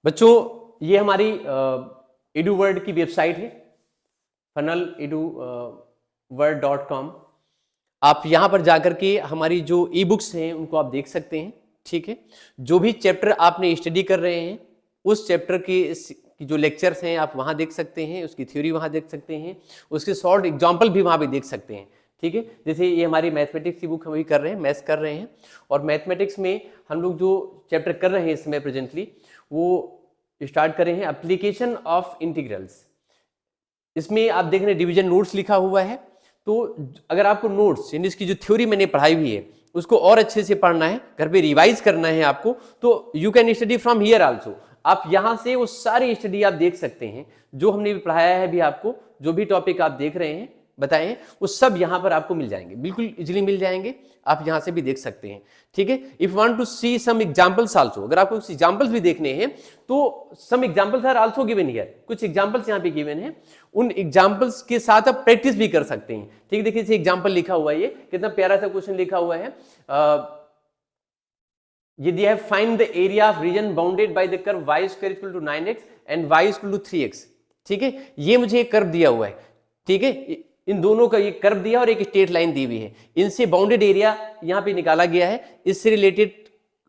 बच्चों ये हमारी edu वर्ल्ड की वेबसाइट है funneleduworld.com। आप यहाँ पर जाकर के हमारी जो ई बुक्स हैं उनको आप देख सकते हैं। ठीक है, जो भी चैप्टर आपने स्टडी कर रहे हैं उस चैप्टर के जो लेक्चर्स हैं आप वहाँ देख सकते हैं, उसकी थ्योरी वहाँ देख सकते हैं, उसके शॉर्ट एग्जाम्पल भी वहाँ पे देख सकते हैं। ठीक है, जैसे ये हमारी मैथमेटिक्स की बुक हम अभी कर रहे हैं, मैथ्स कर रहे हैं, और मैथमेटिक्स में हम लोग जो चैप्टर कर रहे हैं इस समय प्रेजेंटली वो स्टार्ट कर रहे हैं एप्लीकेशन ऑफ इंटीग्रल्स। इसमें आप देख रहे हैं डिवीजन नोट्स लिखा हुआ है। तो अगर आपको नोट्स यानी इसकी जो थ्योरी मैंने पढ़ाई हुई है उसको और अच्छे से पढ़ना है, घर पे रिवाइज करना है आपको, तो you can study from here also. आप यहाँ से वो सारी स्टडी आप देख सकते हैं जो हमने भी पढ़ाया है, भी आपको जो भी टॉपिक आप देख रहे हैं बताए हैं वो सब यहाँ पर आपको मिल जाएंगे, बिल्कुल इजीली मिल जाएंगे, आप यहाँ से भी देख सकते हैं। ठीक है, if want to see some examples also, अगर आपको कुछ एग्जांपल्स भी देखने हैं तो some examples are also given here, कुछ एग्जांपल्स यहाँ पे गिवन हैं, उन एग्जांपल्स के साथ आप प्रैक्टिस भी कर सकते हैं। ठीक है, देखिए एग्जांपल लिखा हुआ है, ये कितना प्यारा सा क्वेश्चन लिखा हुआ है। ये दिया है find the area of region bounded by the curve y square equal to 9x and y equal to 3x। ठीक है, ये मुझे एक कर्व दिया हुआ है। ठीक है, इन दोनों का ये कर्व दिया और एक स्ट्रेट लाइन दी हुई है, इनसे बाउंडेड एरिया यहाँ पे निकाला गया है। इससे रिलेटेड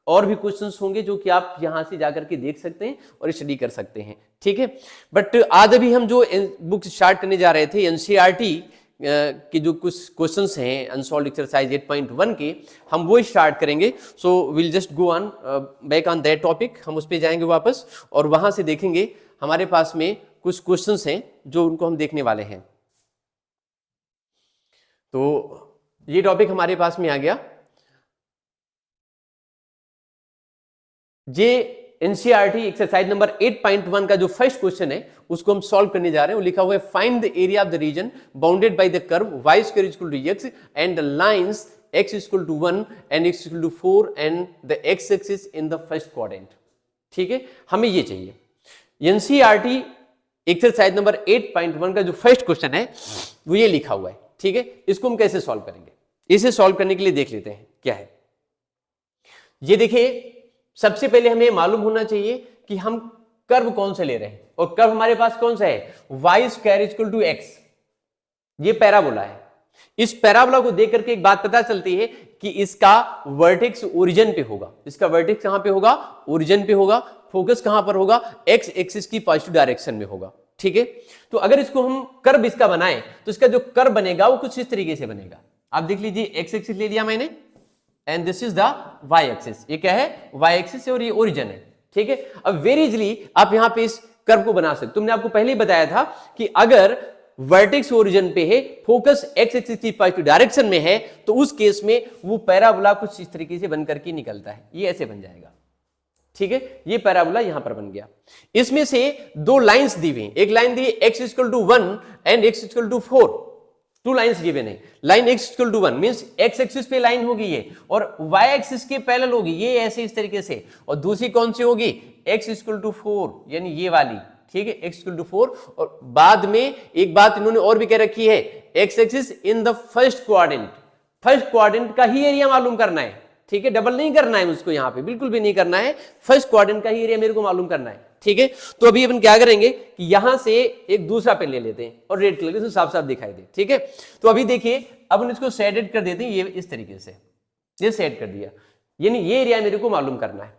और भी क्वेश्चंस होंगे जो कि आप यहाँ से जाकर के देख सकते हैं और स्टडी कर सकते हैं। ठीक है, बट आज अभी हम जो बुक स्टार्ट करने जा रहे थे एनसीईआरटी के जो कुछ क्वेश्चंस हैं अनसॉल्व्ड एक्सरसाइज 8.1 के, हम वो स्टार्ट करेंगे। So will just go on back on that topic, हम उस पर जाएंगे वापस और वहां से देखेंगे हमारे पास में कुछ क्वेश्चंस हैं जो उनको हम देखने वाले हैं। तो ये टॉपिक हमारे पास में आ गया। ये एनसीईआरटी एक्सरसाइज नंबर 8.1 का जो फर्स्ट क्वेश्चन है उसको हम सॉल्व करने जा रहे हैं। वो लिखा हुआ है find the area of the region bounded by the curve y square equal to x and the lines x equal to 1 and x equal to 4 and the x axis in the first quadrant. ठीक है, हमें ये चाहिए। NCERT exercise number 8.1 का जो first question है वो ये लिखा हुआ है। ठीक है, इसको हम कैसे सॉल्व करेंगे, इसे सॉल्व करने के लिए देख लेते हैं क्या है। ये देखिए, सबसे पहले हमें मालूम होना चाहिए कि हम कर्व कौन से ले रहे हैं, और कर्व हमारे पास कौन सा है y square equal to x। ये पैराबोला है। इस पैराबोला को देख करके एक बात पता चलती है कि इसका वर्टेक्स ओरिजिन पे होगा। इसका वर्टेक्स कहां पे होगा, ओरिजिन पे होगा। फोकस कहां पर होगा, x एक्सिस की पॉजिटिव डायरेक्शन में होगा। ठीक है, तो अगर इसको हम कर्व इसका बनाएं तो इसका जो कर्व बनेगा वो कुछ इस तरीके से बनेगा। आप देख लीजिए, x एक्सिस ले लिया मैंने and this is the y axis. ये क्या है, y एक्सिस है और ये ओरिजिन है। ठीक है, अब वेरी इजीली आप यहां पे इस कर्व को बना सकते। तुमने आपको पहले ही बताया था कि अगर वर्टेक्स ओरिजिन पे है, फोकस x एक्सिस की पॉजिटिव डायरेक्शन में है, तो उस केस में वो पैराबोला कुछ इस तरीके से बनकर के निकलता है। ये ऐसे बन जाएगा। ठीक है, ये पैराबोला यहां पर बन गया। इसमें से दो लाइंस दी हुई, एक लाइन दी x equal to 1 and x equal to 4। Two lines given है। Line x equal to 1 means x axis पे लाइन होगी ये, और y एक्सिस के पैरेलल होगी ये, ऐसे इस तरीके से। और दूसरी कौन सी होगी, x इक्वल टू 4 यानी ये वाली। ठीक है, x इक्वल टू 4। और बाद में एक बात इन्होंने और भी कह रखी है, x axis in the first quadrant. First quadrant का ही एरिया मालूम करना है। ठीक है, डबल नहीं करना है मुझको, यहाँ पे बिल्कुल भी नहीं करना है, फर्स्ट क्वाड्रेंट का ही एरिया मेरे को मालूम करना है। ठीक है, तो अभी अपन क्या करेंगे कि यहां से एक दूसरा पेन ले लेते हैं और रेड कलर से साफ साफ दिखाई दे। ठीक है, तो अभी देखिए, अब हम इसको शेडेड कर देते हैं, ये इस तरीके से, ये शेड कर दिया, यानी ये एरिया मेरे को मालूम करना है।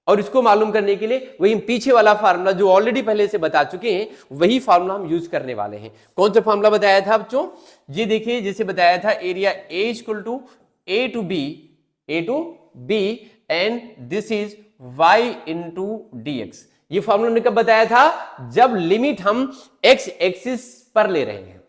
और इसको मालूम करने के लिए वही पीछे वाला फार्मूला जो ऑलरेडी पहले से बता चुके हैं, वही फार्मूला हम यूज करने वाले हैं। कौन सा फार्मूला बताया था बच्चों, ये देखिए, जैसे बताया था area A equal to A to B and this is y into dx। ये फार्मूला हमने कब बताया था, जब लिमिट हम x एक्सिस पर ले रहे हैं।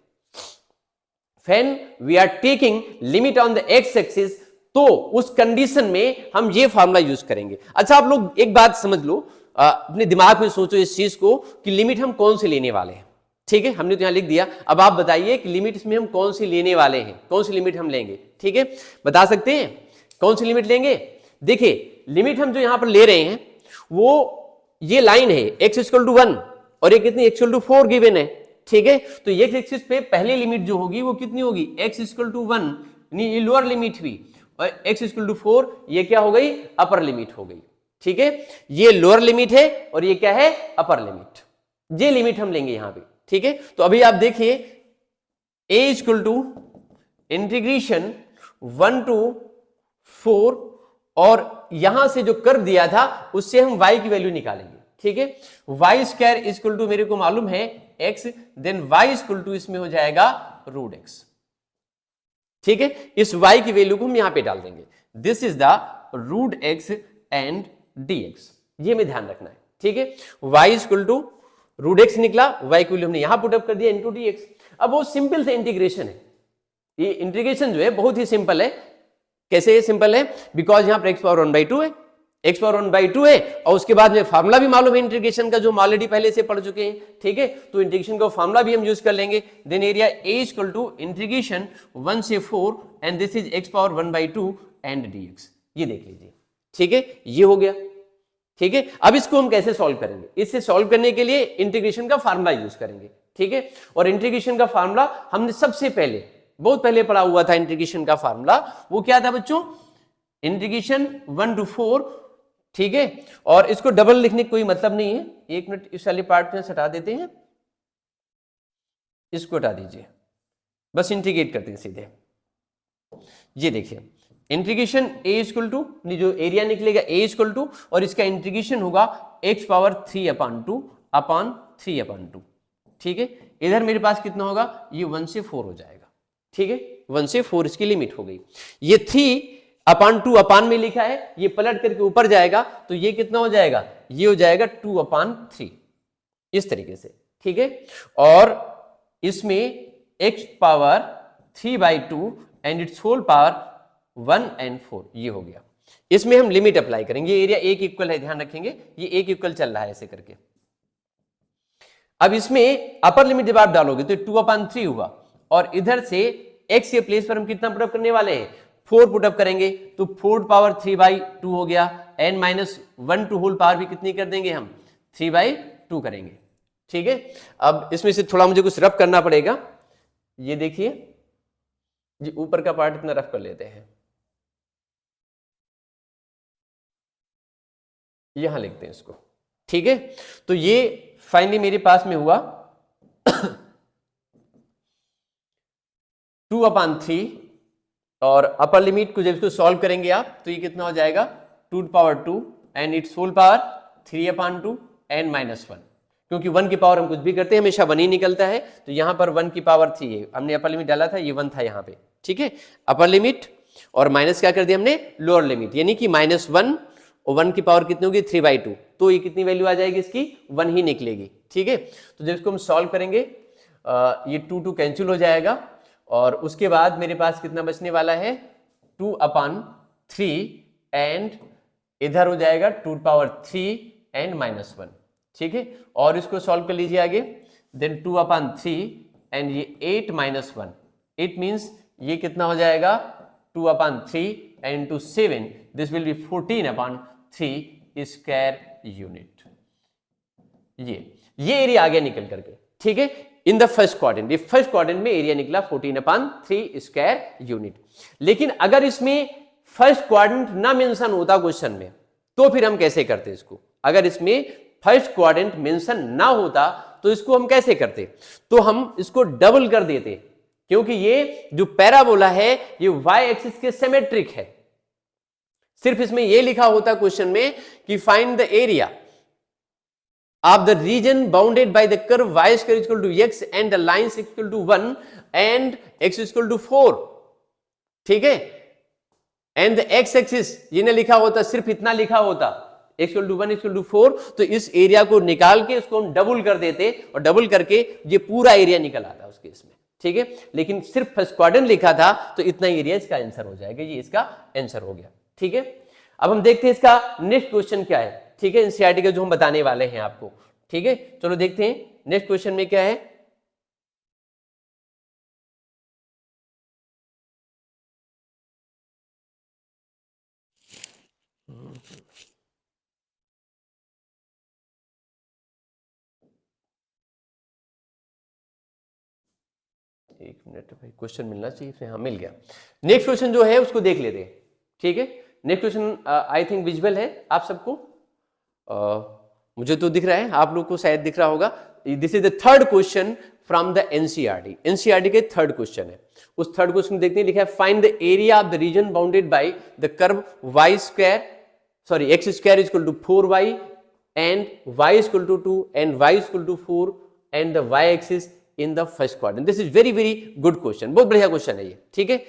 When we are taking limit on the x axis, तो उस कंडीशन में हम ये फार्मूला यूज करेंगे। अच्छा, आप लोग एक बात समझ लो, अपने दिमाग में सोचो इस चीज को कि लिमिट हम कौन सी लेने वाले हैं। ठीक है, हमने तो यहां लिख दिया, अब आप बताइए कि लिमिट इसमें हम कौन सी लेने वाले हैं, कौन सी लिमिट हम लेंगे। ठीक है, बता सकते हैं कौन सी लिमिट लेंगे। देखिए, लिमिट हम जो यहां पर ले रहे हैं वो ये लाइन है x इक्वल टू 1 और ये कितनी x इक्वल टू 4 गिवन है। ठीक है, तो x एक्सिस पे पहली लिमिट जो होगी वो कितनी होगी, x इक्वल टू 1 यानी ये लोअर लिमिट हुई, और x इक्वल टू 4 ये क्या हो गई, अपर लिमिट हो गई। ठीक है, ये लोअर लिमिट है और ये क्या है, अपर लिमिट। ये लिमिट हम लेंगे यहां पे, ठीक है। तो अभी आप देखिए a equal to integration 1 to 4 और यहां से जो कर्व दिया था उससे हम y की वैल्यू निकालेंगे, ठीक है। वाई स्क्वायर इक्वल टू मेरे को मालूम है x, then y equal to इसमें हो जाएगा रूट x, ठीक है। इस y की वैल्यू को हम यहां पे डाल देंगे। This is the root x and dx, ये में ध्यान रखना है, ठीक है। y equal to root x निकला, y की वैल्यू हमने यहां पुटअप कर दिया इनटू dx। अब वो सिंपल से इंटीग्रेशन है, ये इंटीग्रेशन जो है बहुत ही सिंपल है। कैसे ये सिंपल है, बिकॉज यहां पर x पावर 1/2 है, x पावर 1/2 है और उसके बाद में फार्मूला भी मालूम है इंटीग्रेशन का जो हम ऑलरेडी पहले से पढ़ चुके हैं, ठीक है। तो इंटीग्रेशन का फार्मूला भी हम यूज कर लेंगे। Then area a equal to integration 1 से 4 and this is x power 1/2 and dx, ये देख लीजिए, ठीक है, ये हो गया, ठीक है। अब इसको हम कैसे सॉल्व करेंगे, इससे सॉल्व करने के लिए इंटीग्रेशन का फार्मूला यूज करेंगे, ठीक है। और इंटीग्रेशन का फार्मूला हमने सबसे पहले बहुत पहले पढ़ा हुआ था। इंटीग्रेशन का फार्मूला वो क्या था बच्चों, इंटीग्रेशन 1 to 4, ठीक है। और इसको डबल लिखने की कोई मतलब नहीं है, एक मिनट इस वाले पार्ट में हटा देते हैं, इसको हटा दीजिए, बस इंटीग्रेट करते हैं सीधे। ये देखिए इंटीग्रेशन a इक्वल टू, जो एरिया निकलेगा a इक्वल टू और इसका इंटीग्रेशन होगा x पावर 3/2 अपॉन 3/2, ठीक है। इधर मेरे पास कितना होगा, ये 1 से 4 हो जाएगा, ठीक है। 1 से 4 इसकी लिमिट हो गई। ये 3/2 अपान में लिखा है, ये पलट करके ऊपर जाएगा तो ये कितना हो जाएगा, ये हो जाएगा 2/3 इस तरीके से, ठीक है। और इसमें x power 3/2 and its whole power 1 and 4, ये हो गया। इसमें हम लिमिट अप्लाई करेंगे, एरिया एक इक्वल है, ध्यान रखेंगे ये एक इक्वल चल रहा है ऐसे करके। अब इसमें अपर लिमिट जब आप डालोगे तो 2/3 हुआ और इधर से x के प्लेस पर हम कितना पुटअप करने वाले हैं, 4 पुटअप करेंगे तो 4 पावर 3/2 हो गया एंड -1 टू होल पावर भी कितनी कर देंगे हम, 3/2 करेंगे, ठीक है। अब इसमें से थोड़ा मुझे कुछ रफ करना पड़ेगा, ये देखिए जी ऊपर का पार्ट इतना रफ कर लेते हैं, यहां लिखते हैं इसको, ठीक है। तो ये फाइनली मेरे पास में हुआ 2/3 और अपर लिमिट को जब इसको सॉल्व करेंगे आप तो ये कितना हो जाएगा 2/2 and its whole power 3/2 and -1, क्योंकि 1 की पावर हम कुछ भी करते हैं हमेशा 1 ही निकलता है, तो यहां पर 1 की पावर 3 है, हमने अपर लिमिट डाला था, ये 1 था यहां पे, ठीक है। अपर लिमिट और माइनस क्या कर दिया हमने, लोअर लिमिट, यानी कि -1 और 1 की पावर कितनी होगी 3/2, तो ये कितनी वैल्यू आ जाएगी इसकी, 1 ही निकलेगी, ठीक है। तो जब इसको हम सॉल्व करेंगे ये 2 कैंसिल हो जाएगा और उसके बाद मेरे पास कितना बचने वाला है 2/3 एंड इधर हो जाएगा 2/3 एंड -1, ठीक है। और इसको सॉल्व कर लीजिए आगे, देन 2/3 एंड ये 8 - 1, इट मींस ये कितना हो जाएगा 2/3 and to 7, this will be 14/3 square unit. ये एरिया आ गया निकल करके, ठीक है। इन द फर्स्ट क्वाड्रेंट, ये फर्स्ट क्वाड्रेंट में एरिया निकला 14/3 स्क्वायर यूनिट। लेकिन अगर इसमें फर्स्ट क्वाड्रेंट ना मेंशन होता क्वेश्चन में तो फिर हम कैसे करते इसको, अगर इसमें फर्स्ट क्वाड्रेंट मेंशन ना होता तो इसको हम कैसे करते, तो हम इसको डबल कर देते, क्योंकि ये जो पैराबोला है ये y एक्सिस के सिमेट्रिक है। सिर्फ इसमें ये लिखा होता क्वेश्चन में कि find the area of the region bounded by the curve y square equal to x and the lines equal to 1 and x equal to 4, ठीक है। एंड द x एक्सिस ये ना लिखा होता, सिर्फ इतना लिखा होता x equal to 1 equal to 4, तो इस एरिया को निकाल के इसको हम डबल कर देते और डबल करके ये पूरा एरिया निकल आता उसके इसमें, ठीक है। लेकिन सिर्फ फर्स्ट क्वाड्रेंट लिखा था तो इतना एरिया इसका आंसर हो जाएगा, ये इसका आंसर हो गया, ठीक है। अब हम देखते हैं इसका नेक्स्ट क्वेश्चन क्या है, ठीक है, एनसीईआरटी का जो हम बताने वाले हैं आपको, ठीक है। चलो देखते हैं नेक्स्ट क्वेश्चन में क्या है। एक मिनट भाई, क्वेश्चन मिलना चाहिए, हाँ मिल गया। नेक्स्ट क्वेश्चन जो है उसको देख लेते हैं, ठीक है। Next question I think visual है आप सबको, मुझे तो दिख रहा है, आप लोग को शायद दिख रहा होगा। This is the third question from the NCERT. NCERT के थर्ड क्वेश्चन है। उस थर्ड क्वेश्चन में देखते हैं, लिखा है find the area of the region bounded by the curve y square sorry x square is equal to 4y and y is equal to 2 and y is equal to 4 and the y axis in the first quadrant. This is very very good question, बहुत बढ़िया question है ये, ठीक है।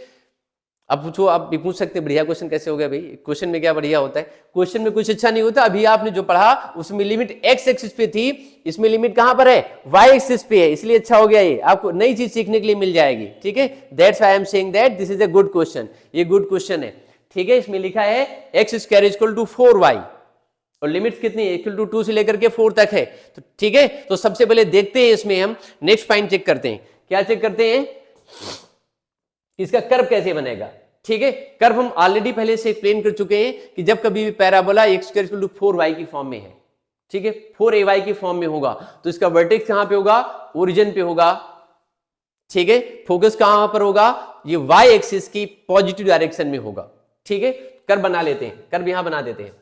अब पूछो, आप भी पूछ सकते हैं बढ़िया क्वेश्चन कैसे हो गया भाई, क्वेश्चन में क्या बढ़िया होता है, क्वेश्चन में कुछ अच्छा नहीं होता। अभी आपने जो पढ़ा उसमें लिमिट x एक्सिस पे थी, इसमें लिमिट कहां पर है, y एक्सिस पे है, इसलिए अच्छा हो गया। ये आपको नई चीज सीखने के लिए मिल जाएगी, ठीक है। That's why I am saying that this is a good question, ये गुड क्वेश्चन है, ठीक है। इसमें लिखा है x square is equal to 4y और लिमिट्स कितनी है, इक्वल टू 2 से लेकर के 4 तक है, तो ठीक है। तो सबसे पहले देखते हैं इसमें हम नेक्स्ट पॉइंट चेक करते हैं। क्या चेक करते हैं, इसका कर्व कैसे बनेगा, ठीक है। कर्व हम ऑलरेडी पहले से एक्सप्लेन कर चुके हैं कि जब कभी भी parabola x square equal to 4y की फॉर्म में है, ठीक है, 4ay की फॉर्म में होगा, तो इसका वर्टेक्स कहां पे होगा, ओरिजिन पे होगा, ठीक है। फोकस कहां पर होगा, ये y एक्सिस की पॉजिटिव डायरेक्शन में होगा, ठीक है। कर्व बना लेते हैं, कर्व यहां बना देते हैं,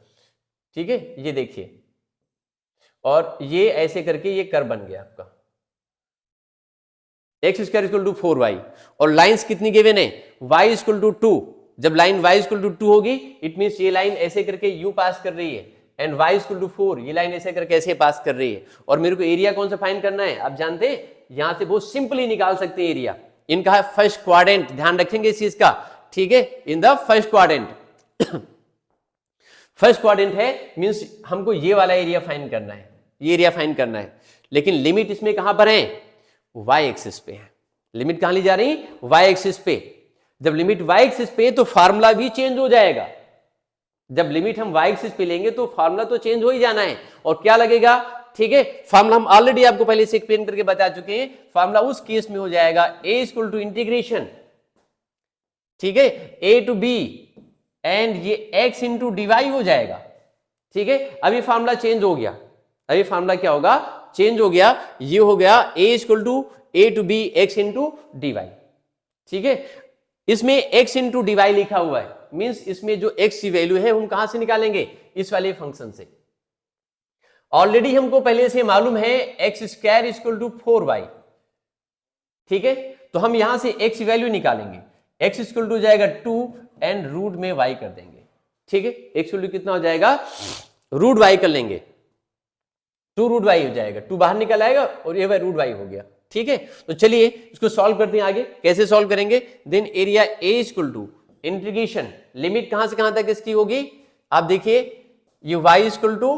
ठीक है। ये देखिए, और ये ऐसे करके ये कर्व बन गया आपका x square equal to 4y और लाइंस कितनी गिवन है, y इक्वल टू 2। जब लाइन y इक्वल टू 2 होगी, इट मींस ये लाइन ऐसे करके यूं पास कर रही है, एंड y इक्वल टू 4, ये लाइन ऐसे करके ऐसे पास कर रही है। और मेरे को एरिया कौन सा फाइंड करना है, आप जानते हैं, यहां से बहुत सिंपली निकाल सकते हैं एरिया। इनका है फर्स्ट क्वाड्रेंट, ध्यान रखेंगे इस चीज का, ठीक है, in the first quadrant. First quadrant है मींस हमको ये वाला एरिया फाइंड करना है, ये एरिया फाइंड करना है, लेकिन लिमिट इसमें कहां पर है, y एक्सिस पे है। लिमिट कहां ली जा रही, y एक्सिस पे। जब लिमिट y एक्सिस पे तो फार्मूला भी चेंज हो जाएगा। जब लिमिट हम y एक्सिस पे लेंगे तो फार्मूला तो चेंज हो ही जाना है, और क्या लगेगा, ठीक है। फार्मूला हम ऑलरेडी आपको पहले से एक्सप्लेन करके बता चुके हैं। फार्मूला उस केस में हो जाएगा a इक्वल टू इंटीग्रेशन, ठीक है, a टू b एंड ये x इंटू डिवाई हो जाएगा, ठीक है। अभी फार्मूला चेंज हो गया, अभी फार्मूला क्या होगा, चेंज हो गया, ये हो गया a equal to a to b x into dy, ठीक है। इसमें x इंटू डिवाई लिखा हुआ है, मींस इसमें जो x की वैल्यू है हम कहां से निकालेंगे, इस वाले फंक्शन से। ऑलरेडी हमको पहले से मालूम है x square equal to 4y, ठीक है। तो हम यहां से x की वैल्यू निकालेंगे, x इक्वल टू जाएगा 2 एंड रूट में y कर देंगे, ठीक है। x वैल्यू कितना हो जाएगा, रूट y कर लेंगे, 2 रूट y हो जाएगा, 2 बाहर निकल आएगा और ये रूट y हो गया, ठीक है। तो चलिए इसको सॉल्व करते हैं आगे, कैसे सॉल्व करेंगे। Then area a equal to integration, limit कहां से कहां तक इसकी होगी, आप देखिए, ये y इक्वल टू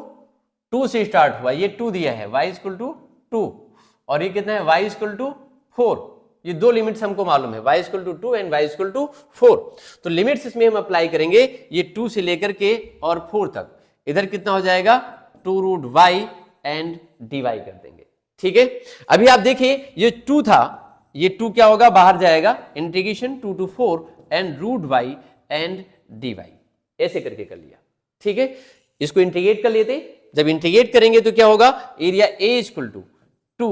2 से स्टार्ट हुआ, ये 2 दिया है, y इक्वल टू 2, और ये कितना है, y इक्वल टू 4। ये दो लिमिट्स हमको मालूम है, y equal to 2 and y equal to 4। तो लिमिट्स इसमें हम अप्लाई करेंगे, ये 2 से लेकर के और 4 तक, इधर कितना हो जाएगा, 2 रूट y एंड dy कर देंगे, ठीक है। अभी आप देखिए, ये 2 था, ये 2 क्या होगा, बाहर जाएगा, integration 2 to 4 and root y and dy, ऐसे करके कर लिया, ठीक है। इसको इंटीग्रेट कर लेते, जब इंटीग्रेट करेंगे तो क्या होगा, area a equal to 2,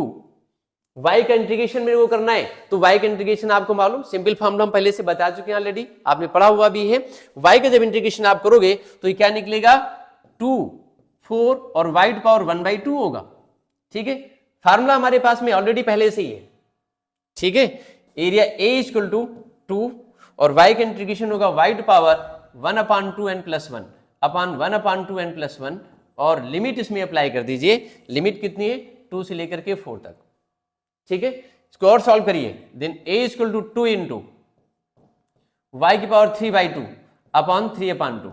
y का इंटीग्रेशन मेरे को करना है, तो y का इंटीग्रेशन आपको मालूम, सिंपल फॉर्मूला हम पहले से बता चुके हैं ऑलरेडी, आपने पढ़ा हुआ भी है। y का जब इंटीग्रेशन आप करोगे तो ये क्या निकलेगा, 2, 4 और y टू पावर 1/2 होगा, ठीक है। फार्मूला हमारे पास में ऑलरेडी पहले से ही है, ठीक है। एरिया a इक्वल टू 2 और y का इंटीग्रेशन होगा y to power 1/2 n plus 1 upon 1/2 n plus 1, और लिमिट इसमें अप्लाई कर दीजिए, लिमिट कितनी है, 2 से लेकर के 4 तक, ठीक है। इसको और सॉल्व करिए, then a equal to 2 into y की पावर 3/2 अपॉन 3/2,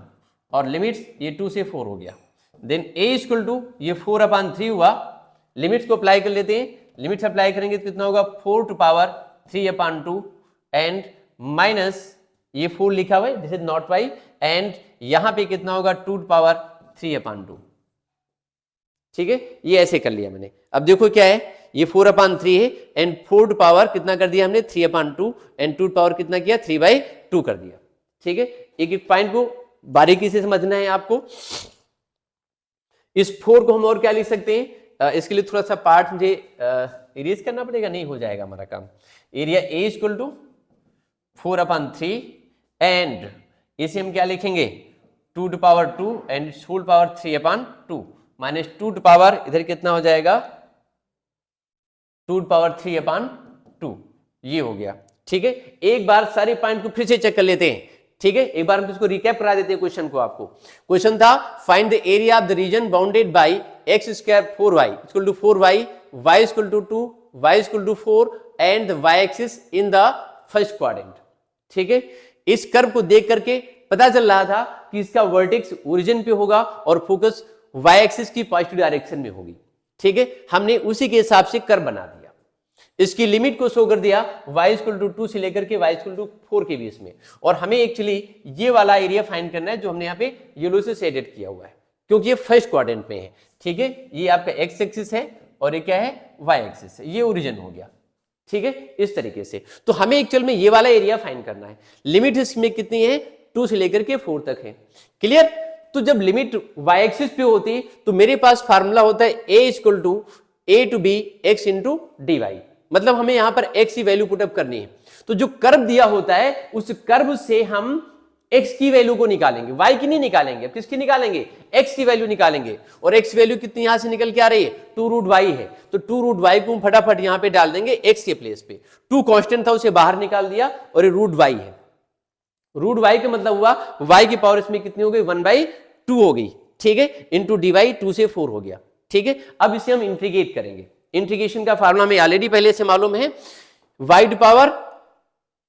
और लिमिट्स ये 2 से 4 हो गया। देन a इक्वल टू ये 4/3 हुआ, लिमिट्स को अप्लाई कर लेते हैं, लिमिट्स अप्लाई करेंगे तो कितना होगा, 4 टू पावर 3/2 एंड माइनस ये 4 लिखा हुआ है, this is not y, and यहां पे कितना होगा, 2 टू पावर 3/2, ठीक है। ये ऐसे कर लिया मैंने। अब देखो क्या है, ये 4/3 है एंड 4 टू पावर कितना कर दिया हमने, 3/2 एंड 2 टू पावर कितना किया, 3/2 कर दिया, ठीक है। एक एक पॉइंट को बारीकी से समझना है आपको। इस 4 को हम और क्या लिख सकते हैं, इसके लिए थोड़ा सा पार्ट मुझे इरेज करना पड़ेगा, नहीं हो जाएगा हमारा काम। Area a equal to 4/3 and इसे हम क्या लिखेंगे, 2 to power 2 and whole power 3/2, minus 2 to power इधर कितना हो जाएगा 2 टू पावर 3/2, ये हो गया। ठीक है, एक बार सारे पॉइंट को फिर से चेक कर लेते हैं। ठीक है, एक बार हम इसको रिकैप करा देते हैं क्वेश्चन को आपको। क्वेश्चन था find the area of the region bounded by x square 4y equal to 4y, y equal to 2, y equal to 4 and the y axis in the first quadrant. ठीक है, इस curve को देख करके पता चल रहा था कि इसका वर्टेक्स ओरिजिन पे होगा और फोकस y एक्सिस की पॉजिटिव डायरेक्शन में होगी। ठीक है, हमने उसी के हिसाब से कर्व बना दिया, इसकी लिमिट को शो कर दिया y इक्वल टू 2 से लेकर के y इक्वल टू 4 के बीच में। और हमें एक्चुअली ये वाला एरिया फाइंड करना है जो हमने यहाँ पे येलो से शेडेड किया हुआ है, क्योंकि ये फर्स्ट क्वाड्रेंट में है। ठीक है, ये आपका x एक्सिस है और ये क्या है y एक्सिस है, ये ओरिजिन हो गया। ठीक है, इस तरीके से तो हमें एक्चुअल में ये वाला एरिया फाइंड करना है। लिमिट इसमें कितनी है 2 से लेकर के 4 तक है। क्लियर? तो जब लिमिट y एक्सिस पे होती तो मेरे पास फार्मूला होता है a equal to a to b x into dy, मतलब हमें यहां पर x की वैल्यू पुटअप करनी है। तो जो कर्व दिया होता है उस कर्व से हम x की वैल्यू को निकालेंगे, y की नहीं निकालेंगे। किसकी निकालेंगे? x की वैल्यू निकालेंगे। और x वैल्यू कितनी यहां से निकल के आ रही है 2 रूट y है, तो 2 रूट y को हम फटाफट यहां पे डाल देंगे x के प्लेस पे। 2 कांस्टेंट था उसे बाहर निकाल दिया और ये रूट y है। रूट y का मतलब हुआ y की पावर इसमें कितनी हो गई 1/2 हो गई। ठीक है, इंटू dy 2 से 4 हो गया। ठीक है, अब इसे हम इंटीग्रेट करेंगे। इंटीग्रेशन का फार्मूला हमें ऑलरेडी पहले से मालूम है, y to power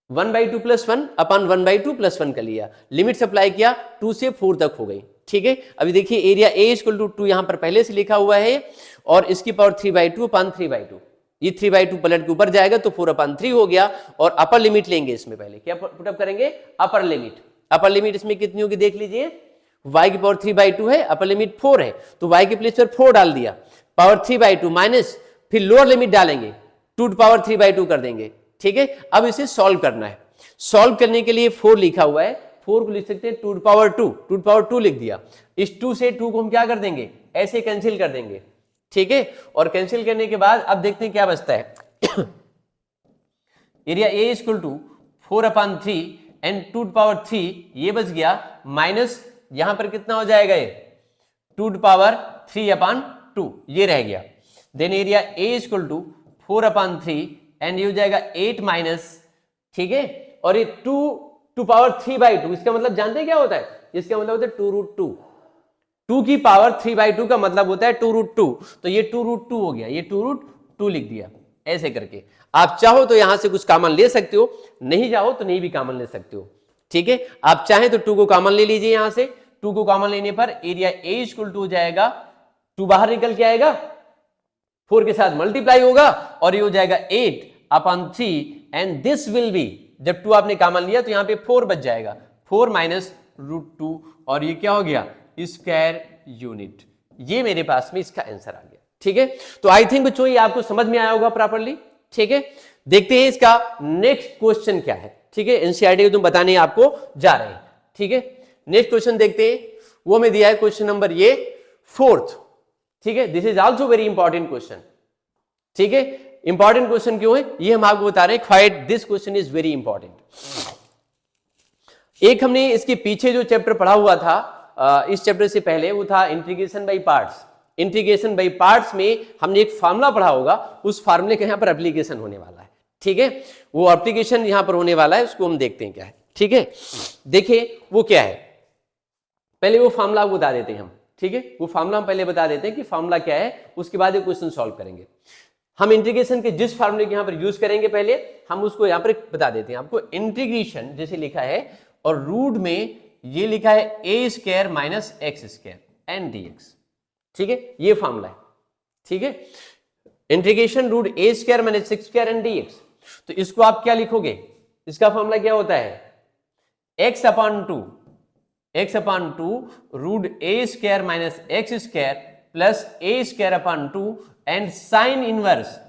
1/2 plus 1 upon 1/2 plus 1 कर लिया, लिमिट सप्लाई किया 2 से 4 तक हो गई। ठीक है, अभी देखिए एरिया a इक्वल टू 2 यहां पर पहले से लिखा हुआ है और इसकी पावर 3/2 अपन 3/2, ये 3/2 पलट के ऊपर जाएगा तो 4/3 हो गया। और अपर लिमिट लेंगे, इसमें पहले क्या पुटअप करेंगे अपर लिमिट। अपर लिमिट इसमें कितनी होगी देख लीजिए, y की पावर 3/2 है, अपर लिमिट 4 है तो y के प्लेस पर 4 डाल दिया, पावर 3/2 माइनस फिर लोअर लिमिट डालेंगे 2 टू पावर 3/2 कर देंगे। ठीक है, अब इसे सॉल्व करना है। सॉल्व करने के लिए 4 लिखा हुआ है, 4 को लिख सकते हैं 2 टू पावर 2, 2 टू पावर 2 लिख दिया। इस 2 से 2 को हम क्या कर देंगे ऐसे कैंसिल कर देंगे। ठीक है, और कैंसिल करने के बाद अब देखते हैं क्या बचता है। Area a equal to 4/3 and 2 to power 3 ये बच गया, माइनस यहां पर कितना हो जाएगा ये 2 टू पावर 3/2 ये रह गया। Then area a equal to 4/3 and ये हो जाएगा 8 माइनस, ठीक है, और ये 2 टू पावर 3/2, इसका मतलब जानते हैं क्या होता है? इसका मतलब होता है 2 रूट 2। 2 की पावर 3/2 का मतलब होता है 2 रूट 2, तो ये 2 रूट 2 हो गया, ये 2 रूट 2 लिख दिया। ऐसे करके आप चाहो तो यहां से कुछ कॉमन ले सकते हो, नहीं चाहो तो नहीं भी कॉमन ले सकते हो। ठीक है, आप चाहें तो 2 को कॉमन ले लीजिए, यहां से 2 को कॉमन लेने पर एरिया a इक्वल टू हो जाएगा, 2 बाहर निकल के आएगा, 4 के साथ मल्टीप्लाई होगा और ये हो जाएगा 8/3 एंड दिस विल बी, जब 2 आपने कॉमन लिया तो यहां पे 4 बच जाएगा, 4 माइनस रूट 2 और ये क्या हो गया स्क्वायर यूनिट। ये मेरे पास में इसका आंसर आ गया। ठीक है, तो आई थिंक बच्चों ये आपको समझ में आया होगा प्रॉपर्ली। ठीक है, देखते हैं इसका नेक्स्ट क्वेश्चन क्या है। ठीक है, एनसीईआरटी को तुम बताने आपको जा रहे हैं। ठीक है, नेक्स्ट क्वेश्चन देखते हैं, वो में दिया है क्वेश्चन नंबर ये 4th। ठीक है, this is also very important question. ठीक है, इंपॉर्टेंट क्वेश्चन क्यों है ये हम आपको बता रहे हैं, why this question is very important. एक हमने इसके पीछे जो चैप्टर पढ़ा हुआ था, इस चैप्टर से पहले, वो था integration by parts. Integration by parts में हमने एक फार्मूला पढ़ा होगा, उस फार्मूले के यहां पर एप्लीकेशन होने वाला है। ठीक है, वो एप्लीकेशन यहां पर होने वाला है, उसको हम देखते हैं क्या है। ठीक है, देखिए वो क्या है, पहले वो फार्मूला बता देते हैं हम। ठीक है, वो फार्मूला हम पहले बता देते हैं कि फार्मूला क्या है, उसके बाद ये क्वेश्चन सॉल्व करेंगे। हम इंटीग्रेशन के जिस फार्मूले के यहां पर यूज करेंगे पहले हम उसको यहां पर बता देते हैं आपको। इंटीग्रेशन जैसे लिखा है और रूट में ये लिखा है a² minus x² and dx। ठीक है, ये फार्मूला है। ठीक है, integration root a² minus x² and dx। तो इसको आप क्या लिखोगे, इसका फार्मूला क्या होता है x/2 root a² minus x² plus a²/2 and sine inverse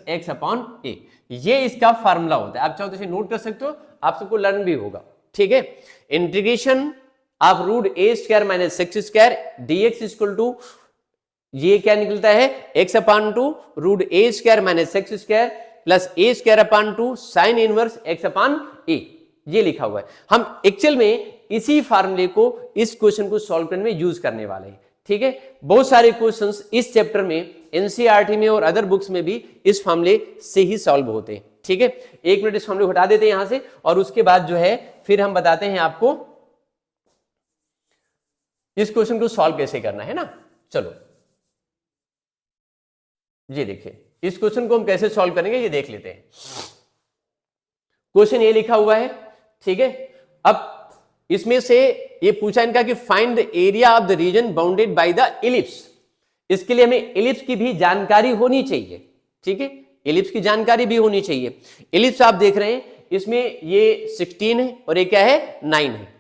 x/a। ये इसका फार्मूला होता है। आप चाहो तो इसे नोट कर सकते हो, आप सबको लर्न भी होगा। ठीक है, integration of root a² minus x² dx equal to ये क्या निकलता है x/2 root a² minus x² plus a²/2 sine inverse x/a। ये लिखा हुआ है। हम एक्चुअल में इसी फार्मूले को इस क्वेश्चन को सॉल्व करने में यूज करने वाले हैं। ठीक है, बहुत सारे क्वेश्चंस इस चैप्टर में एनसीईआरटी में और अदर बुक्स में भी इस फॉर्मूले से ही सॉल्व होते हैं। ठीक है, एक मिनट इस फॉर्मूले को हटा देते हैं यहां से, और उसके बाद जो है फिर हम बताते हैं आपको इस क्वेश्चन को सॉल्व कैसे करना है ना। चलो ये देखिए, इस क्वेश्चन को हम कैसे सॉल्व करेंगे ये देख लेते हैं। क्वेश्चन ये लिखा हुआ है, ठीक है। अब इसमें से ये पूछा इनका कि find the area of the region bounded by the ellipse. इसके लिए हमें इलिप्स की भी जानकारी होनी चाहिए। ठीक है, इलिप्स की जानकारी भी होनी चाहिए। इलिप्स आप देख रहे हैं, इसमें ये 16 है और ये क्या है 9 है।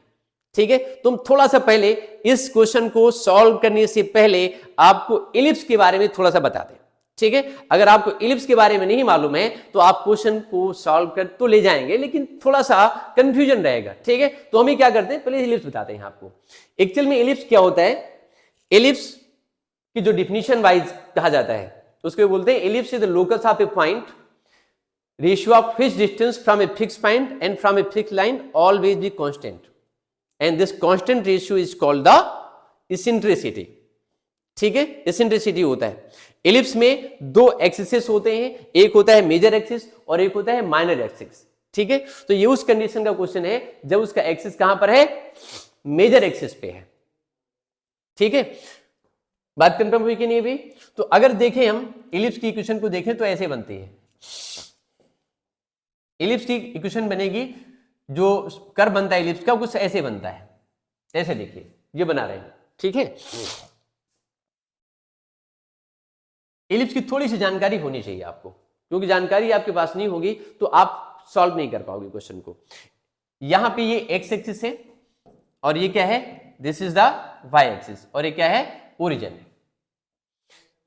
ठीक है, तुम थोड़ा सा पहले इस क्वेश्चन को सॉल्व करने से पहले आपको इलिप्स के बारे में थोड़ा सा बता दें। ठीक है, अगर आपको इलिप्स के बारे में नहीं मालूम है तो आप क्वेश्चन को सॉल्व कर तो ले जाएंगे, लेकिन थोड़ा सा कंफ्यूजन रहेगा। ठीक है, तो हम ही क्या करते हैं, पहले इलिप्स बताते हैं आपको। एक्चुअल में इलिप्स क्या होता है, इलिप्स की जो डिफिनीशन वाइज कहा जाता है उसको बोलते हैं ellipse is the locus of A point, ratio of which distance from a fix point and from a fix line always be constant, and this constant ratio is called the eccentricity. ठीक है, eccentricity होता है। Ellipse में दो axis होते हैं, एक होता है मेजर एक्सिस और एक होता है माइनर एक्सिस। ठीक है, तो ये उस कंडीशन का क्वेश्चन है जब उसका एक्सिस कहां पर है, मेजर एक्सिस पे है। ठीक है, बात कंफर्म हुई कि नहीं हुई? तो अगर देखें हम इलिप्स की इक्वेशन को देखें तो ऐसे बनती है। इलिप्स की इक्वेशन बनेगी, जो कर्व बनता है इलिप्स का कुछ ऐसे बनता है। ऐसे देखिए, ये बना रहे हैं। ठीक है, इलिप्स की थोड़ी सी जानकारी होनी चाहिए आपको, क्योंकि जानकारी आपके पास नहीं होगी तो आप सॉल्व नहीं कर पाओगे क्वेश्चन को। यहां पे ये एक्स एक्सिस है और ये क्या है, this is the Y axis, और ये क्या है, origin.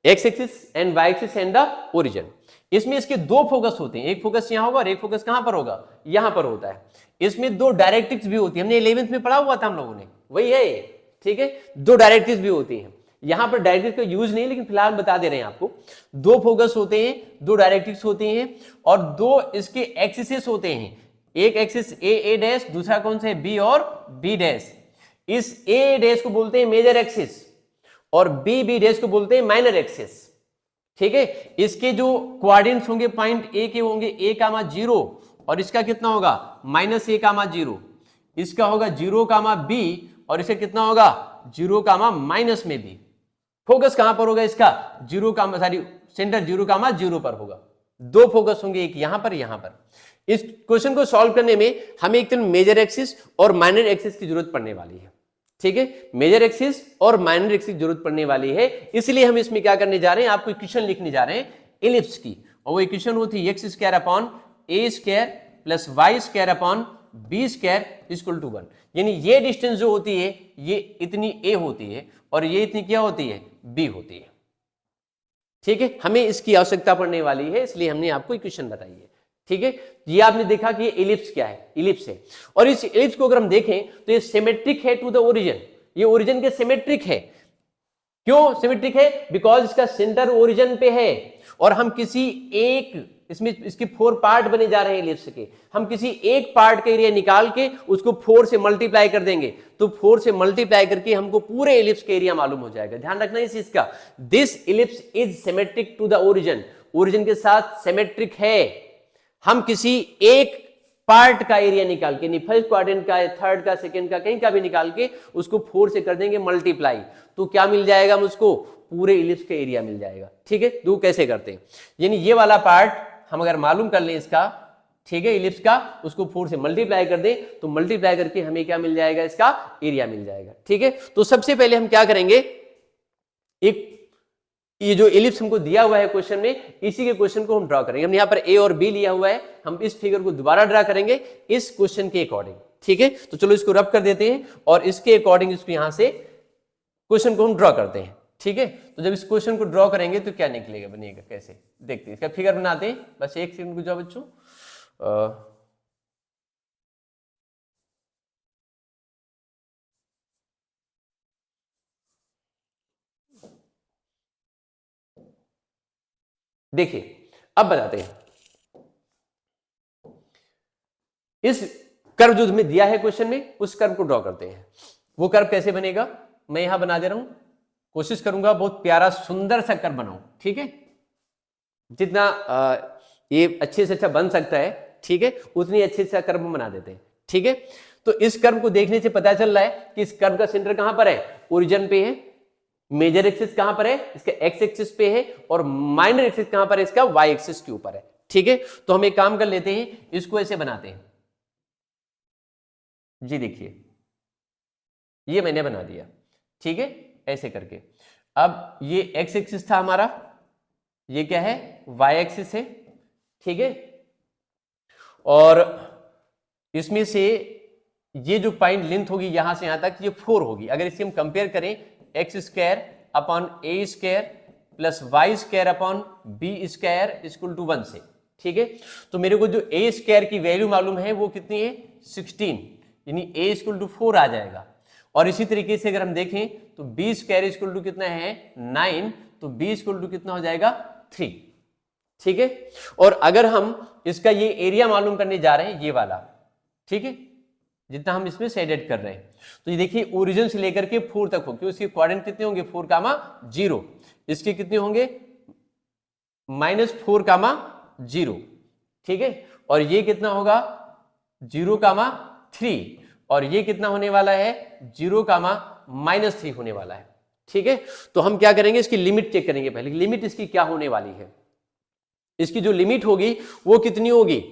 X axis and Y axis and the origin. इसमें इसके दो फोकस होते हैं, एक फोकस यहां होगा और एक फोकस कहां पर होगा, यहां पर होता है। इसमें दो डायरेक्ट्रिक्स भी होती है, हमने 11th में पढ़ा हुआ था हम लोगों ने, वही है ये। ठीक है, दो डायरेक्ट्रिक्स भी होती हैं। यहां पर डायरेक्ट्रिक्स का यूज नहीं, लेकिन फिलहाल बता दे रहे हैं आपको। दो फोकस होते हैं, दो डायरेक्ट्रिक्स होती हैं और दो इसके एक्सिस होते हैं। एक एक्सिस ए डैश, दूसरा कौन सा है, बी और बी डैश। इस ए डैश को बोलते हैं मेजर एक्सिस और बी डैश को बोलते हैं माइनर एक्सिस। ठीक है, इसके जो कोऑर्डिनेट्स होंगे पॉइंट ए के होंगे a,0 और इसका कितना होगा -a,0। इसका होगा 0,b और इसका कितना होगा 0,- में b। फोकस कहां पर होगा इसका, सेंटर 0,0 पर होगा। दो फोकस होंगे, एक यहां पर, यहां पर। इस क्वेश्चन को सॉल्व करने में हमें एक तो मेजर एक्सिस और माइनर एक्सिस की जरूरत पड़ने वाली है। ठीक है, मेजर एक्सिस और माइनर एक्सिस की जरूरत पड़ने वाली है, इसलिए हम इसमें क्या करने जा रहे हैं, आपको इक्वेशन लिखने जा रहे हैं इलिप्स की, और वो इक्वेशन होती है x² upon a² plus y² upon b² equal to 1। यानी ये डिस्टेंस जो होती है ये इतनी a होती है और ये इतनी क्या होती है, b होती है। ठीक है, हमें इसकी आवश्यकता पड़ने वाली है, इसलिए हमने आपको इक्वेशन बताई है। ठीक है, ये आपने देखा कि ये इलिप्स क्या है, इलिप्स है। और इस इलिप्स को अगर हम देखें तो ये सिमेट्रिक है टू द ओरिजिन, ये ओरिजिन के सिमेट्रिक है। क्यों सिमेट्रिक है, बिकॉज इसका सेंटर ओरिजिन पे है और हम किसी एक, इसमें इसके 4 पार्ट बने जा रहे हैं इलिप्स के, हम किसी एक पार्ट का एरिया निकाल के उसको 4 से मल्टीप्लाई कर देंगे, तो 4 से मल्टीप्लाई करके हमको पूरे इलिप्स का एरिया मालूम हो जाएगा। ध्यान रखना इस चीज का, this ellipse is symmetric to the origin, origin के साथ सिमेट्रिक है। हम किसी एक पार्ट का एरिया निकाल के, फर्स्ट क्वाड्रेंट का, थर्ड का, सेकंड का, कहीं का भी निकाल के उसको 4 से कर देंगे मल्टीप्लाई, तो क्या मिल जाएगा मुझको, पूरे इलिप्स का एरिया मिल जाएगा। ठीक है, तो कैसे करते हैं, यानी ये वाला पार्ट हम अगर मालूम कर लें इसका, ठीक है, इलिप्स का, उसको 4 से मल्टीप्लाई कर दें तो मल्टीप्लाई करके हमें क्या मिल जाएगा, इसका एरिया मिल जाएगा। ठीक है, तो सबसे पहले हम क्या करेंगे, एक ये जो इलिप्स हमको दिया हुआ है क्वेश्चन में, इसी के क्वेश्चन को हम ड्रॉ करेंगे। हम यहाँ पर ए और बी लिया हुआ है, हम इस फिगर को दोबारा ड्रा करेंगे इस क्वेश्चन के अकॉर्डिंग। ठीक है, तो चलो इसको रब कर देते हैं और इसके अकॉर्डिंग इसको यहां से क्वेश्चन को हम ड्रॉ करते हैं। ठीक है, तो जब इस क्वेश्चन को ड्रॉ करेंगे तो क्या निकलेगा, बनेगा कैसे, देखते हैं। इसका फिगर बनाते हैं, बस एक सेकंड रुक जाओ बच्चों। देखिए अब बताते हैं, इस कर्व जो हमें दिया है क्वेश्चन में, उस कर्व को ड्रॉ करते हैं। वो कर्व कैसे बनेगा, मैं यहां बना दे रहा हूं, कोशिश करूंगा बहुत प्यारा सुंदर सा कर्व बनाऊं, ठीक है, जितना ये अच्छे से अच्छा बन सकता है, ठीक है, उतनी अच्छे से कर्व बना देते हैं, ठीक है। तो इस कर्व को देखने से पता चल रहा है कि इस कर्व का सेंटर कहां पर है, ओरिजिन पे है, मेजर एक्सिस कहां पर है, इसका एक्स एक्सिस पे है, और माइनर एक्सिस कहां पर है, इसका वाई एक्सिस के ऊपर है, ठीक है। तो हम एक काम कर लेते हैं, इसको ऐसे बनाते हैं जी, देखिए ये मैंने बना दिया, ठीक है, ऐसे करके। अब ये एक्स एक्सिस था हमारा, ये क्या है, वाई एक्सिस है, ठीक है। और इसमें से ये जो पॉइंट लेंथ होगी यहां से यहां तक, ये 4 होगी। अगर इसकी हम कंपेयर करें, X square upon A square plus Y square upon B square equal to 1 से, ठीक है। तो मेरे को जो ए स्क्वायर की वैल्यू मालूम है वो कितनी है, 16, यानी ए इक्वल टू 4 आ जाएगा। और इसी तरीके से अगर हम देखें तो बी स्क्वायर इक्वल टू कितना है, 9, तो बी इक्वल टू कितना हो जाएगा, 3, ठीक है। और अगर हम इसका ये एरिया मालूम करने जा रहे हैं, ये वाला, ठीक है, जितना हम इसमें सेडेड कर रहे हैं, तो ये देखिए ओरिजिन से लेकर के 4 तक हो, क्यों, इसके कोऑर्डिनेट कितने होंगे, 4, 0, इसके कितने होंगे, -4, 0, ठीक है। और ये कितना होगा, 0, 3, और ये कितना होने वाला है, 0, -3 होने वाला है, ठीक है। तो हम क्या करेंगे, इसकी लिमिट चेक करेंगे पहले, लिमिट इसकी क्या होने वाली है। इसकी जो लिमिट होगी वो कितनी होगी,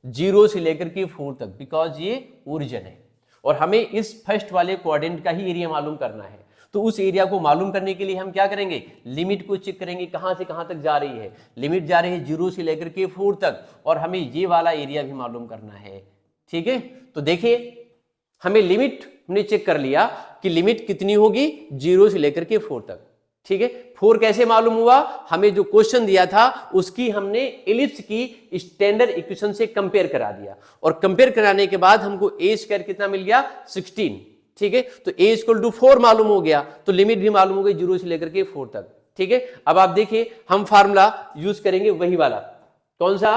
0 से लेकर के 4 तक, बिकॉज ये ओरिजिन है और हमें इस फर्स्ट वाले कोऑर्डिनेट का ही एरिया मालूम करना है। तो उस एरिया को मालूम करने के लिए हम क्या करेंगे, लिमिट को चेक करेंगे, कहां से कहां तक जा रही है। लिमिट जा रही है 0 से लेकर के 4 तक, और हमें ये वाला एरिया भी मालूम करना है, ठीक है। तो देखिए हमें लिमिट हमने चेक कर लिया कि लिमिट कितनी होगी, 0 से लेकर के 4 तक, ठीक है। 4 कैसे मालूम हुआ, हमें जो क्वेश्चन दिया था उसकी हमने एलिप्स की स्टैंडर्ड इक्वेशन से कंपेयर करा दिया, और कंपेयर कराने के बाद हमको ए स्क्वायर कितना मिल गया, 16, ठीक है। तो ए इक्वल टू 4 मालूम हो गया, तो लिमिट भी मालूम हो गई 0 से लेकर के 4 तक, ठीक है। अब आप देखिए हम फार्मूला यूज करेंगे वही वाला, कौन सा,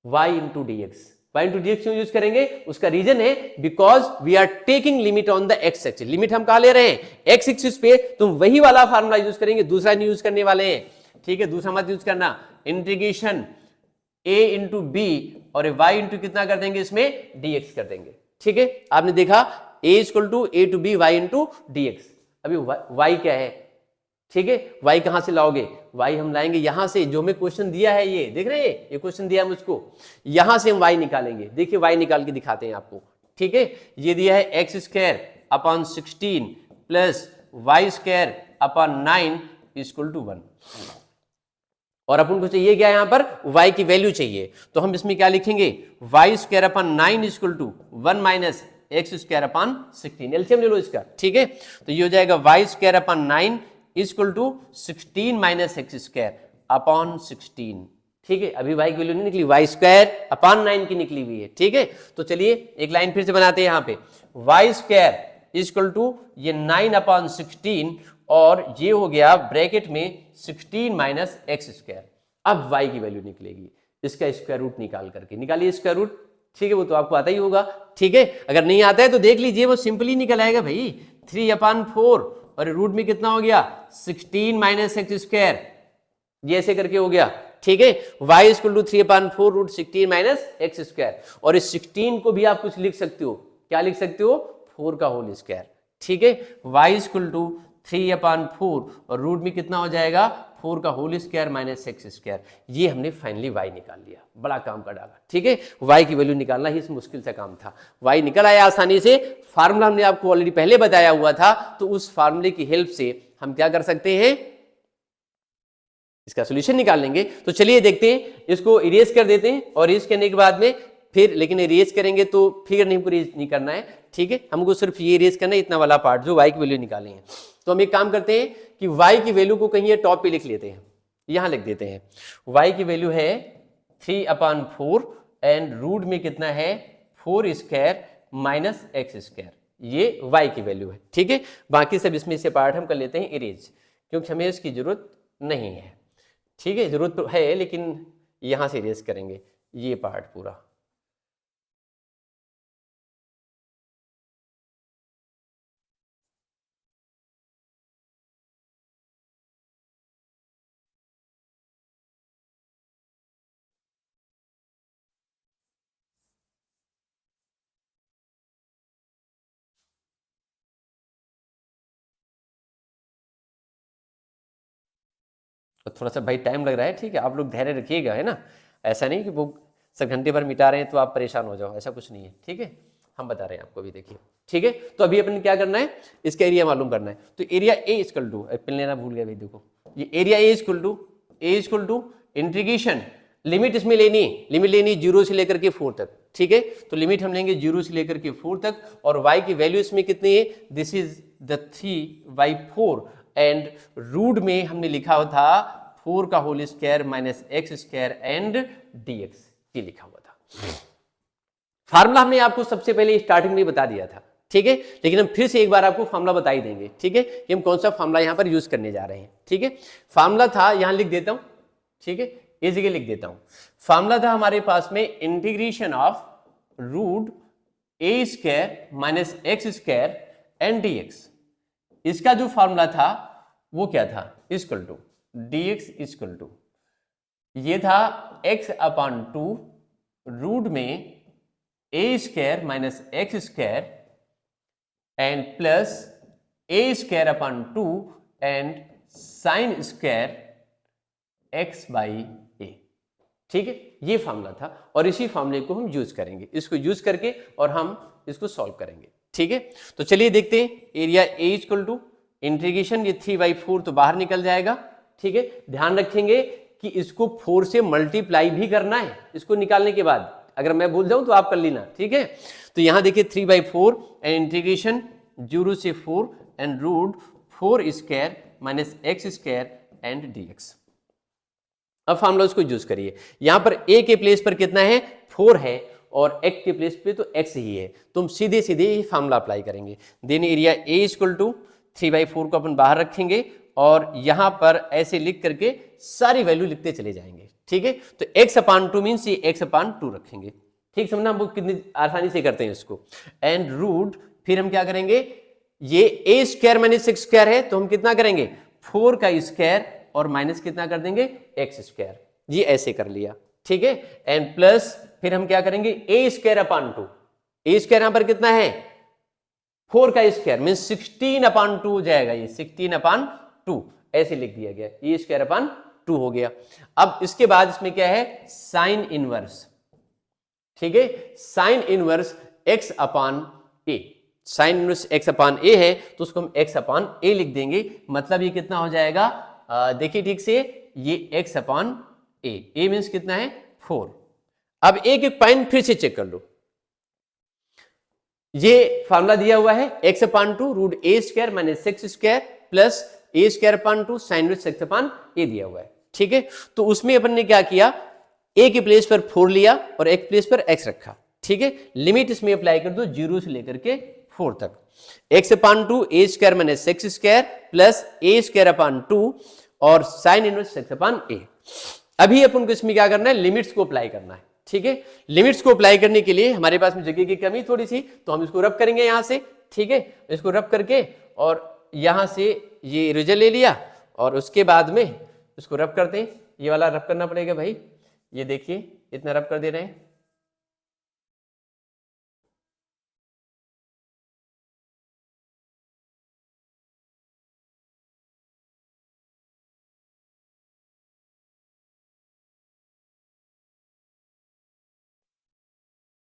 y into D X. y into D X क्यों यूज करेंगे, उसका रीजन है because we are taking limit on the X axis. Limit हम कहां ले रहे हैं, एक्स एक्सिस पे, तो वही वाला फार्मूला यूज करेंगे, दूसरा नहीं यूज करने वाले हैं, ठीक है। दूसरा मत यूज करना, इंटीग्रेशन a इंटू बी और y इंटू कितना कर देंगे इसमें, dx कर देंगे, ठीक है। आपने देखा a equal to a to बी y इंटू डी एक्स। अभी y क्या है, ठीक है, y कहां से लाओगे, y हम लाएंगे यहां से, जो हमें क्वेश्चन दिया है, ये देख रहे हैं, ये क्वेश्चन दिया है मुझको, यहां से हम y निकालेंगे। देखिए y निकाल के दिखाते हैं आपको, ठीक है। ये दिया है X square upon 16 plus Y square upon 9 equal to 1, और अपन को चाहिए क्या, यहां पर y की वैल्यू चाहिए, तो हम इसमें क्या लिखेंगे, Y square upon 9 equal to 1 minus X square upon 16, LCM ले लो इसका, ठीक है। तो ये हो जाएगा Y square upon 9 equal to 16 minus X square upon 16, ठीक है। अभी y की वैल्यू नहीं निकली, वाई स्क्वायर अपॉन 9 की निकली हुई है, ठीक है। तो चलिए एक लाइन फिर से बनाते हैं, यहाँ पे वाई स्क्वायर इक्वल टू ये 9 अपॉन 16, और ये हो गया ब्रैकेट में 16 माइनस एक्स स्क्वायर। अब y की वैल्यू निकलेगी, इसका स्क्वायर रूट निकाल करके, निकालिए स्क्वायर रूट, ठीक है, वो तो आपको आता ही होगा, ठीक है। अगर नहीं आता है तो देख लीजिए, वो सिंपली निकल आएगा भाई, 3 अपॉन 4, और रूट में कितना हो गया, 16 माइनस एक्स स्क्वायर, ये ऐसे करके हो गया, ठीक है। y equal to 3 upon 4 root 16 minus X square, और इस 16 को भी आप कुछ लिख सकते हो, क्या लिख सकते हो, 4 का होल स्क्वायर, ठीक है। y इक्वल टू 3 अपॉन 4, और रूट में कितना हो जाएगा, 4 का whole square minus X square. ये हमने फाइनली y निकाल लिया, बड़ा काम का डाला, ठीक है। y की वैल्यू निकालना ही मुश्किल सा काम था, y निकल आया आसानी से। फार्मूला हमने आपको ऑलरेडी पहले बताया हुआ था, तो उस फार्मूले की हेल्प से हम क्या कर सकते हैं, इसका सॉल्यूशन निकाल लेंगे। तो चलिए देखते हैं, इसको इरेज कर देते हैं, और इरेज करने के बाद में फिर, लेकिन इरेज करेंगे तो फिगर नहीं, हमको इरेज नहीं करना है, ठीक है। हमको सिर्फ ये इरेज करना है, इतना वाला पार्ट जो y की वैल्यू निकाले हैं। तो हम एक काम करते हैं कि y की वैल्यू को कहीं टॉप पे लिख लेते हैं, यहां लिख देते हैं, y की वैल्यू है 3 अपॉन 4, एंड रूट में कितना है, 4 स्क्वायर माइनस एक्स स्क्वायर, ये y की वैल्यू है, ठीक है। बाकी सब इसमें से पार्ट हम कर लेते हैं इरेज, क्योंकि हमें इसकी जरूरत नहीं है, ठीक है। जरूरत तो है लेकिन यहां से इरेज करेंगे ये पार्ट पूरा। तो थोड़ा सा भाई टाइम लग रहा है, ठीक है, आप लोग धैर्य रखिएगा, है ना। ऐसा नहीं कि वो सब घंटे भर मिटा रहे हैं तो आप परेशान हो जाओ, ऐसा कुछ नहीं है, ठीक है। हम बता रहे हैं आपको भी, देखिए, ठीक है। तो अभी अपन क्या करना है, इसका एरिया मालूम करना है। तो area A equal to, pen लेना भूल गया भाई, देखो ये area A equal to integration, limit इसमें लेनी, लिमिट लेनी 0 से लेकर के 4 तक, ठीक है। तो लिमिट हम लेंगे 0 से लेकर के 4 तक, और y की वैल्यू इसमें कितनी है, this is the 3/4, and root में हमने लिखा हुआ था 4 का whole square minus X square and dx, ये लिखा हुआ था। फार्मूला हमने आपको सबसे पहले स्टार्टिंग में बता दिया था, ठीक है, लेकिन हम फिर से एक बार आपको फार्मूला बता ही देंगे, ठीक है, कि हम कौन सा फार्मूला यहां पर यूज करने जा रहे हैं, ठीक है। फार्मूला था, यहां लिख देता हूं, ठीक है, इस जगह लिख देता हूं। फार्मूला था हमारे पास में integration of root A square minus X square and dx। इसका जो फार्मूला था वो क्या था, equal to dx equal to, ये था x/2 रूट में A square minus X square and plus a²/2 and sine square x/a, ठीक है। ये फार्मूला था और इसी फार्मूले को हम यूज करेंगे, इसको यूज करके और हम इसको सॉल्व करेंगे, ठीक है। तो चलिए देखते हैं, area A equal to integration, ये 3/4 तो बाहर निकल जाएगा, ठीक है। ध्यान रखेंगे कि इसको 4 से मल्टीप्लाई भी करना है, इसको निकालने के बाद, अगर मैं भूल जाऊं तो आप कर लेना, ठीक है। तो यहां देखिए 3/4 एंड इंटीग्रेशन 0 से 4 and root 4 square minus X square and dx। अब फार्मूला उसको यूज करिए, यहां पर a के प्लेस पर कितना है, 4 है, और x के प्लेस पे तो x ही है, तो हम सीधे सीधे ही फार्मूला अप्लाई करेंगे। Then area a equal to 3/4 को अपन बाहर रखेंगे और यहां पर ऐसे लिख करके सारी वैल्यू लिखते चले जाएंगे, ठीक है। तो x/2 मीन्स ये x/2 रखेंगे, ठीक, समझना, हम कितनी आसानी से करते हैं इसको। एंड रूट, फिर हम क्या करेंगे, ये a square minus X square है, तो हम कितना करेंगे, 4 का स्क्वायर और माइनस कितना कर देंगे, एक्स स्क्वायर, ये ऐसे कर लिया, ठीक है। एंड प्लस फिर हम क्या करेंगे, a²/2, a स्क्वायर यहां पर कितना है, 4 का स्क्वायर मीन्स 16/2 हो जाएगा, ये 16/2 ऐसे लिख दिया गया, a²/2 हो गया। अब इसके बाद इसमें क्या है, साइन इनवर्स, ठीक है, sign inverse x/a, sign inverse x/a है तो उसको हम x/a लिख देंगे, मतलब ये कितना हो जाएगा, देखिए ठीक से, ये x/a, a मीन्स कितना है, 4। अब एक एक पॉइंट फिर से चेक कर लो, ये फार्मूला दिया हुआ है x/2 root a square minus X square plus a²/2 sine inverse x/a दिया हुआ है, ठीक है। तो उसमें अपन ने क्या किया, a के प्लेस पर 4 लिया और x प्लेस पर x रखा, ठीक है। लिमिट इसमें अप्लाई कर दो 0 से लेकर के 4 तक, x/2 a square minus X square plus a²/2 और साइन इनवर्स x/a। अभी अपन को इसमें क्या करना है, लिमिट्स को अप्लाई करना है, ठीक है। लिमिट्स को अप्लाई करने के लिए हमारे पास में जगह की कमी थोड़ी सी, तो हम इसको रब करेंगे यहां से, ठीक है। इसको रब करके और यहां से ये इरेजर ले लिया और उसके बाद में इसको रब करते हैं, ये वाला रब करना पड़ेगा भाई, ये देखिए इतना रब कर दे रहे हैं,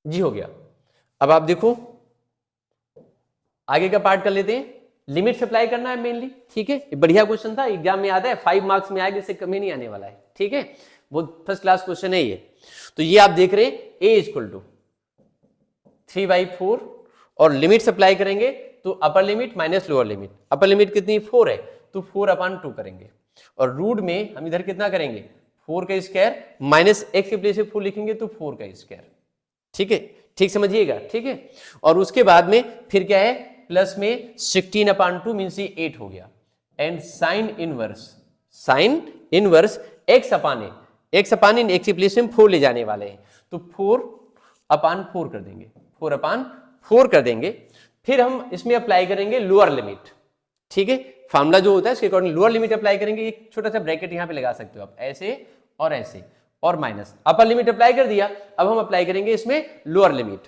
जी हो गया। अब आप देखो आगे का पार्ट कर लेते हैं, लिमिट सप्लाई करना है मेनली, ठीक है। बढ़िया क्वेश्चन था, एग्जाम में आता है, 5 मार्क्स में आएगा, इससे कमी नहीं आने वाला है, ठीक है, बहुत फर्स्ट क्लास क्वेश्चन है ये। तो ये आप देख रहे हैं a इक्वल टू 3/4 और लिमिट सप्लाई करेंगे तो upper limit minus lower limit, upper limit कितनी 4 है तो 4/2 करेंगे, और रूट में हम इधर कितना करेंगे, 4 का स्क्वायर माइनस एक्स के प्लेस पे 4 लिखेंगे तो 4 का स्क्वायर, ठीक है, ठीक समझिएगा, ठीक है। और उसके बाद में फिर क्या है, प्लस में 16/2 मीन्स 8 हो गया, and sine inverse x/a, x के प्लेस में 4 ले जाने वाले हैं तो 4/4 कर देंगे, 4/4 कर देंगे। फिर हम इसमें अप्लाई करेंगे लोअर लिमिट, ठीक है, फार्मूला जो होता है इसके अकॉर्डिंग लोअर लिमिट अप्लाई करेंगे। एक छोटा सा ब्रैकेट यहां पे लगा सकते हो आप, ऐसे और माइनस, अपर लिमिट अप्लाई कर दिया। अब हम अप्लाई करेंगे इसमें lower limit,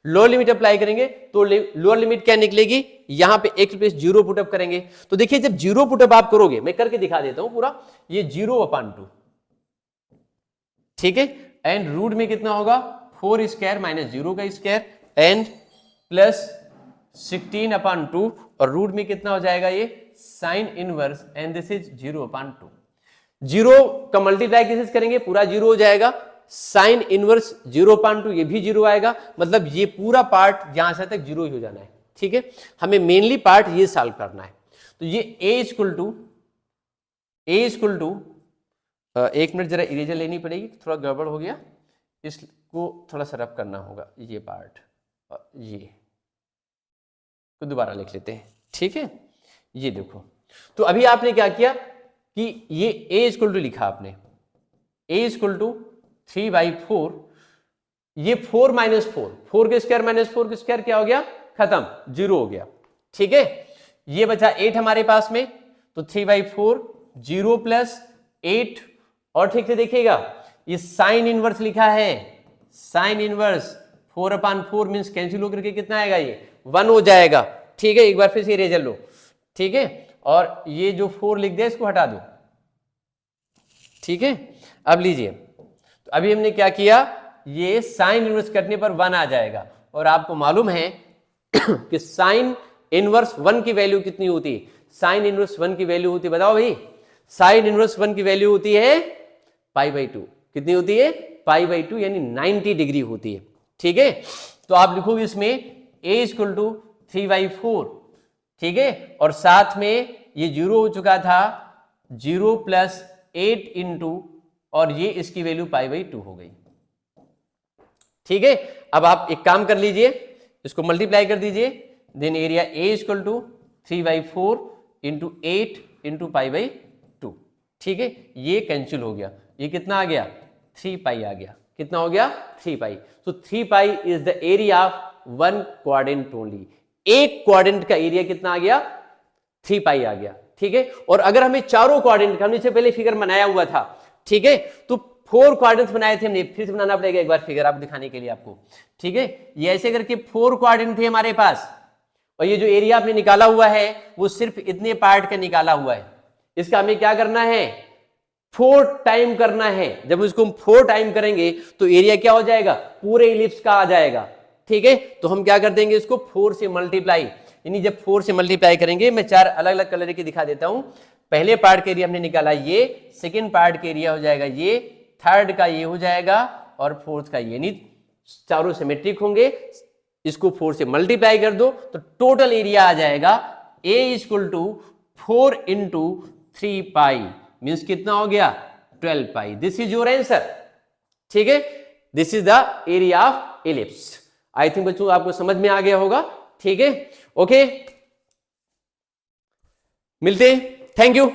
lower limit apply करेंगे तो लोअर लिमिट क्या निकलेगी, यहां पे x प्लस 0 पुटअप करेंगे। तो देखिए जब 0 पुटअप आप करोगे, मैं करके दिखा देता हूं पूरा, ये 0/2, ठीक है, एंड रूट में कितना होगा 4 स्क्वायर माइनस 0 का स्क्वायर एंड प्लस 16/2 और रूट में कितना हो जाएगा ये sine inverse and this is 0/2। 0 का मल्टीप्लाई किसी से करेंगे पूरा 0 हो जाएगा, साइन इनवर्स 0/2 ये भी 0 आएगा, मतलब ये पूरा पार्ट यहां से तक 0 ही हो जाना है, ठीक है। हमें मेनली पार्ट ये सॉल्व करना है। तो ये a इक्वल टू एक मिनट जरा इरेजर लेनी पड़ेगी, थोड़ा गड़बड़ हो गया, इसको थोड़ा सा रब करना होगा, ये पार्ट ये तो दोबारा लिख लेते हैं, ठीक है। ये देखो, तो अभी आपने क्या किया कि ये a इक्वल टू लिखा आपने, a इक्वल टू 3/4, ये 4 माइनस 4 के स्क्वायर माइनस 4 के स्क्वायर क्या हो गया, खत्म, 0 हो गया, ठीक है। ये बचा 8 हमारे पास में, तो 3/4 0 प्लस 8, और ठीक से देखिएगा ये साइन इनवर्स लिखा है, साइन इनवर्स 4/4 मींस कैंसिल होकर के कितना आएगा, ये 1 हो जाएगा, ठीक है। एक बार फिर से इरेजर लो, ठीक है, और ये जो 4 लिख दिया इसको हटा दो, ठीक है। अब लीजिए, तो अभी हमने क्या किया, ये साइन इनवर्स कटने पर 1 आ जाएगा, और आपको मालूम है कि साइन इनवर्स 1 की वैल्यू कितनी होती है, साइन इनवर्स 1 की वैल्यू होती है, बताओ भाई, साइन इनवर्स 1 की वैल्यू होती है π/2, कितनी होती है π/2 यानी 90 डिग्री होती है, ठीक है। तो आप लिखोगे इसमें a इक्वल टू 3/4, ठीक है, और साथ में ये 0 हो चुका था, 0 प्लस 8 इंटू, और ये इसकी वैल्यू π/2 हो गई, ठीक है। अब आप एक काम कर लीजिए, इसको मल्टीप्लाई कर दीजिए, then area a equal to 3/4 into 8 into π/2, ठीक है। ये कैंसिल हो गया, ये कितना आ गया 3π आ गया, कितना हो गया 3π। तो 3π is the area of 1 quadrant only, एक क्वाड्रेंट का एरिया कितना आ गया 3π आ गया, ठीक है। और अगर हमें चारों क्वाड्रेंट का, हमने इससे पहले फिगर बनाया हुआ था, ठीक है, तो 4 क्वाड्रेंट्स बनाए थे हमने, फिर से बनाना पड़ेगा एक बार फिगर आप दिखाने के लिए आपको, ठीक है। ये ऐसे करके 4 क्वाड्रेंट थे हमारे पास, और ये जो एरिया आपने निकाला हुआ है वो सिर्फ इतने पार्ट का निकाला हुआ है, इसका हमें क्या करना है 4 टाइम करना है। जब इसको हम 4 टाइम करेंगे तो एरिया क्या हो जाएगा, पूरे इलिप्स का आ जाएगा, ठीक है। तो हम क्या कर देंगे, इसको 4 से मल्टीप्लाई, यानी जब 4 से मल्टीप्लाई करेंगे, मैं 4 अलग अलग कलर के दिखा देता हूं। पहले पार्ट का एरिया हमने निकाला ये, सेकेंड पार्ट का एरिया हो जाएगा ये, थर्ड का ये हो जाएगा, और फोर्थ का ये, यानी चारों सिमेट्रिक होंगे। इसको 4 से मल्टीप्लाई कर दो तो टोटल एरिया आ जाएगा a equal to 4 into 3π means कितना हो गया 12π। दिस इज योर आंसर, ठीक है। This is the area of ellipse. I think बच्चों आपको समझ में आ गया होगा, ठीक है, ओके, मिलते हैं, थैंक यू।